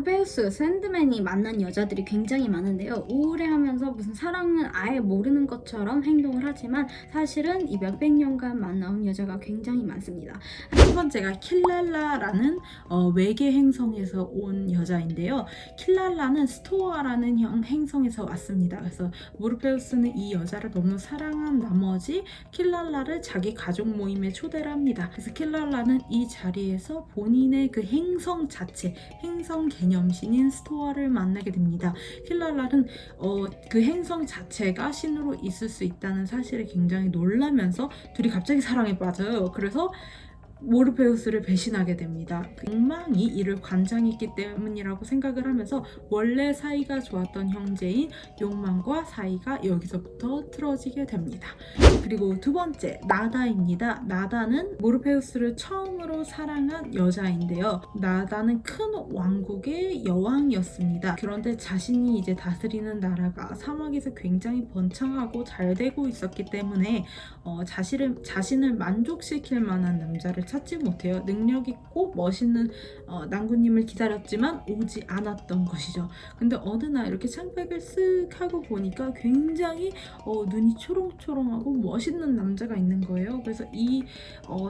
모르베우스, 샌드맨이 만난 여자들이 굉장히 많은데요. 우울해하면서 무슨 사랑은 아예 모르는 것처럼 행동을 하지만 사실은 이 몇백 년간 만나온 여자가 굉장히 많습니다. 첫 번째가 킬랄라라는 외계 행성에서 온 여자인데요. 킬랄라는 스토아라는 행성에서 왔습니다. 그래서 모르페우스는 이 여자를 너무 사랑한 나머지 킬랄라를 자기 가족 모임에 초대를 합니다. 그래서 킬랄라는 이 자리에서 본인의 그 행성 자체, 행성 개념신인 스토아를 만나게 됩니다. 킬랄라는 그 행성 자체가 신으로 있을 수 있다는 사실에 굉장히 놀라면서 둘이 갑자기 사랑에 빠져요. 그래서 모르페우스를 배신하게 됩니다. 욕망이 이를 관장했기 때문이라고 생각을 하면서 원래 사이가 좋았던 형제인 욕망과 사이가 여기서부터 틀어지게 됩니다. 그리고 두 번째, 나다입니다. 나다는 모르페우스를 처음으로 사랑한 여자인데요. 나다는 큰 왕국의 여왕이었습니다. 그런데 자신이 이제 다스리는 나라가 사막에서 굉장히 번창하고 잘 되고 있었기 때문에 자신을 만족시킬 만한 남자를 찾지 못해요. 능력 있고 멋있는 난구님을 기다렸지만 오지 않았던 것이죠. 근데 어느 날 이렇게 창백을 쓱 하고 보니까 굉장히 눈이 초롱초롱하고 멋있는 남자가 있는 거예요. 그래서 이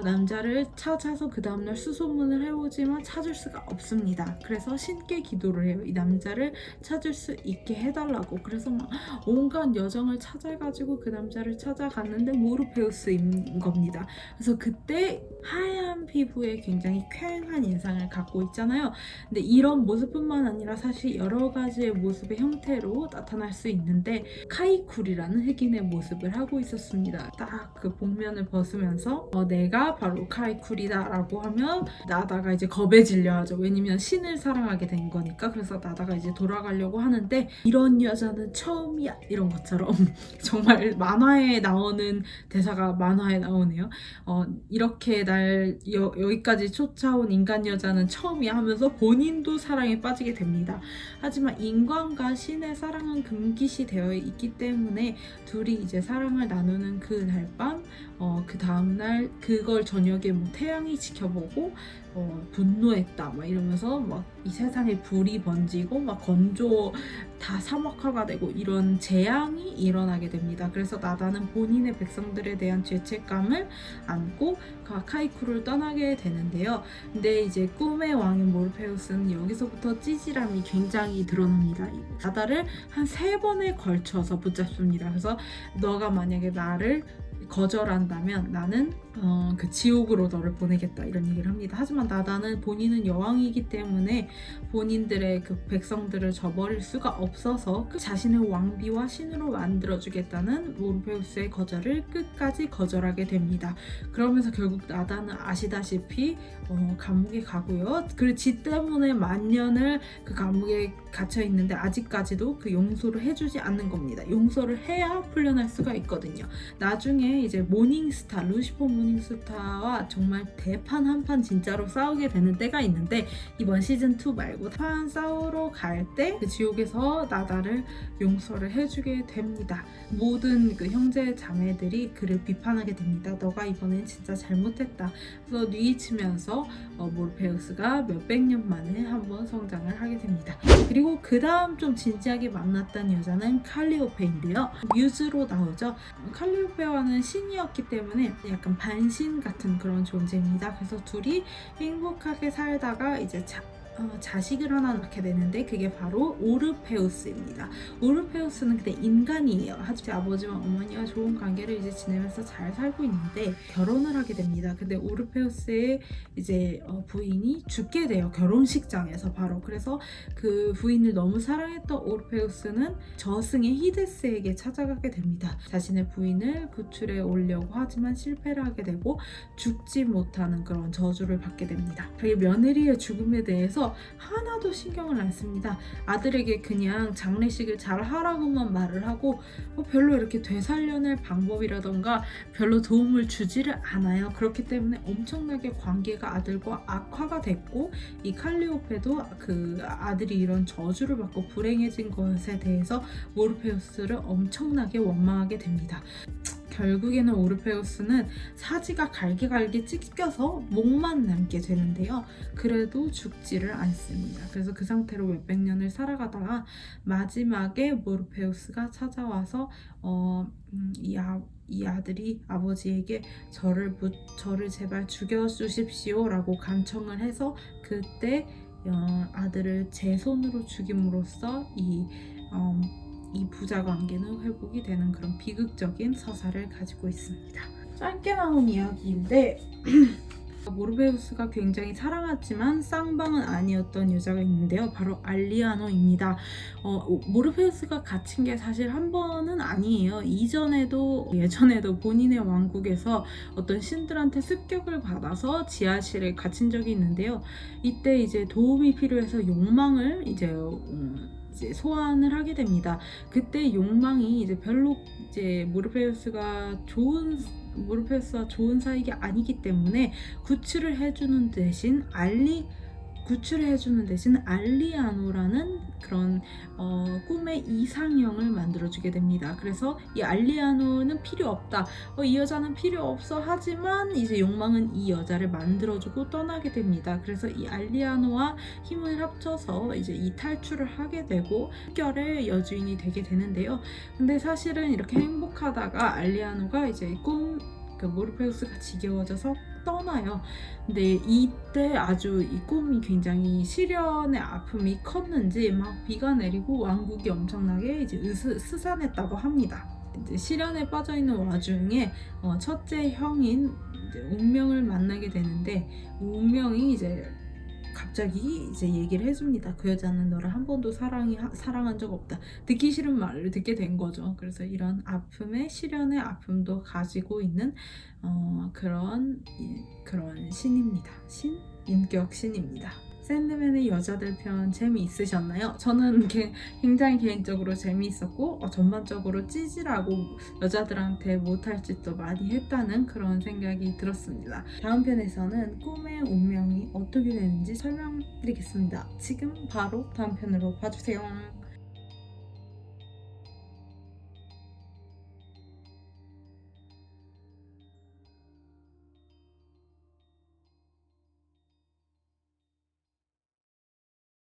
남자를 찾아서 그 다음날 수소문을 해오지만 찾을 수가 없습니다. 그래서 신께 기도를 해요. 이 남자를 찾을 수 있게 해달라고. 그래서 막 온갖 여정을 찾아가지고 그 남자를 찾아갔는데 모르페우스인 겁니다. 그래서 그때 하얀 피부에 굉장히 쾌한 인상을 갖고 있잖아요. 근데 이런 모습뿐만 아니라 사실 여러 가지의 모습의 형태로 나타날 수 있는데 카이쿨이라는 흑인의 모습을 하고 있었습니다. 딱 그 복면을 벗으면서 내가 바로 카이쿨이다 라고 하면 나다가 이제 겁에 질려 하죠. 왜냐면 신을 사랑하게 된 거니까. 그래서 나다가 이제 돌아가려고 하는데 이런 여자는 처음이야 이런 것처럼 정말 만화에 나오는 대사가 만화에 나오네요. 이렇게 날 여기까지 쫓아온 인간 여자는 처음이야 하면서 본인도 사랑에 빠지게 됩니다. 하지만 인간과 신의 사랑은 금기시 되어 있기 때문에 둘이 이제 사랑을 나누는 그날 밤 그 다음날 그걸 저녁에 뭐 태양이 지켜보고 분노했다 막 이러면서 막 이 세상에 불이 번지고 막 건조 다 사막화가 되고 이런 재앙이 일어나게 됩니다. 그래서 나다는 본인의 백성들에 대한 죄책감을 안고 카이쿠를 떠나게 되는데요. 근데 이제 꿈의 왕인 모르페우스는 여기서부터 찌질함이 굉장히 드러납니다. 나다를 한 3번에 걸쳐서 붙잡습니다. 그래서 너가 만약에 나를 거절한다면 나는 그 지옥으로 너를 보내겠다 이런 얘기를 합니다. 하지만 나다는 본인은 여왕이기 때문에 본인들의 그 백성들을 저버릴 수가 없어서 그 자신의 왕비와 신으로 만들어주겠다는 모르페우스의 거절을 끝까지 거절하게 됩니다. 그러면서 결국 나다는 아시다시피 감옥에 가고요. 그 지 때문에 만년을 그 감옥에 갇혀 있는데 아직까지도 그 용서를 해주지 않는 겁니다. 용서를 해야 풀려날 수가 있거든요. 나중에 이제 모닝스타, 루시퍼 모닝스타와 정말 대판 한판 진짜로 싸우게 되는 때가 있는데 이번 시즌2 말고 판 싸우러 갈 때 그 지옥에서 나다를 용서를 해주게 됩니다. 모든 그 형제 자매들이 그를 비판하게 됩니다. 너가 이번엔 진짜 잘못했다. 그래서 뉘우치면서 모르페우스가 몇백 년 만에 한번 성장을 하게 됩니다. 그리고 그 다음 좀 진지하게 만났던 여자는 칼리오페인데요. 뮤즈로 나오죠. 칼리오페와는 신이었기 때문에 약간 반신 같은 그런 존재입니다. 그래서 둘이 행복하게 살다가 이제 자식을 하나 낳게 되는데 그게 바로 오르페우스입니다. 오르페우스는 그때 인간이에요. 하지만 아버지와 어머니와 좋은 관계를 이제 지내면서 잘 살고 있는데 결혼을 하게 됩니다. 근데 오르페우스의 이제 부인이 죽게 돼요. 결혼식장에서 바로. 그래서 그 부인을 너무 사랑했던 오르페우스는 저승의 히데스에게 찾아가게 됩니다. 자신의 부인을 구출해 오려고 하지만 실패를 하게 되고 죽지 못하는 그런 저주를 받게 됩니다. 그리고 며느리의 죽음에 대해서 하나도 신경을 안 씁니다. 아들에게 그냥 장례식을 잘 하라고만 말을 하고 별로 이렇게 되살려낼 방법이라던가 별로 도움을 주지를 않아요. 그렇기 때문에 엄청나게 관계가 아들과 악화가 됐고 이 칼리오페도 그 아들이 이런 저주를 받고 불행해진 것에 대해서 모르페우스를 엄청나게 원망하게 됩니다. 결국에는 오르페우스는 사지가 갈기갈기 찢겨서 목만 남게 되는데요. 그래도 죽지를 않습니다. 그래서 그 상태로 몇백 년을 살아가다가 마지막에 오르페우스가 찾아와서 이 아들이 아버지에게 저를 제발 죽여주십시오 라고 간청을 해서 그때 아들을 제 손으로 죽임으로써 이 부자 관계는 회복이 되는 그런 비극적인 서사를 가지고 있습니다. 짧게 나온 이야기인데 모르베우스가 굉장히 사랑하지만 쌍방은 아니었던 여자가 있는데요. 바로 알리아노입니다. 모르베우스가 갇힌 게 사실 한 번은 아니에요. 예전에도 본인의 왕국에서 어떤 신들한테 습격을 받아서 지하실에 갇힌 적이 있는데요. 이때 이제 도움이 필요해서 욕망을 이제 소환을 하게 됩니다. 그때 욕망이 이제 별로 이제 모르페우스와 좋은 사이가 아니기 때문에 구출을 해주는 대신 알리아노라는 그런 꿈의 이상형을 만들어주게 됩니다. 그래서 이 알리아노는 필요 없다. 이 여자는 필요 없어. 하지만 이제 욕망은 이 여자를 만들어주고 떠나게 됩니다. 그래서 이 알리아노와 힘을 합쳐서 이제 이 탈출을 하게 되고 흑결의 여주인이 되게 되는데요. 근데 사실은 이렇게 행복하다가 알리아노가 이제 모르페우스가 지겨워져서 떠나요. 근데 이때 아주 이 꿈이 굉장히 시련의 아픔이 컸는지 막 비가 내리고 왕국이 엄청나게 이제 스산했다고 합니다. 이제 시련에 빠져 있는 와중에 첫째 형인 이제 운명을 만나게 되는데 운명이 이제 갑자기 이제 얘기를 해줍니다. 그 여자는 너를 한 번도 사랑한 적 없다. 듣기 싫은 말을 듣게 된 거죠. 그래서 이런 시련의 아픔도 가지고 있는 그런 신입니다. 인격 신입니다. 샌드맨의 여자들 편 재미있으셨나요? 저는 굉장히 개인적으로 재미있었고 전반적으로 찌질하고 여자들한테 못할 짓도 많이 했다는 그런 생각이 들었습니다. 다음 편에서는 꿈의 운명이 어떻게 되는지 설명드리겠습니다. 지금 바로 다음 편으로 봐주세요.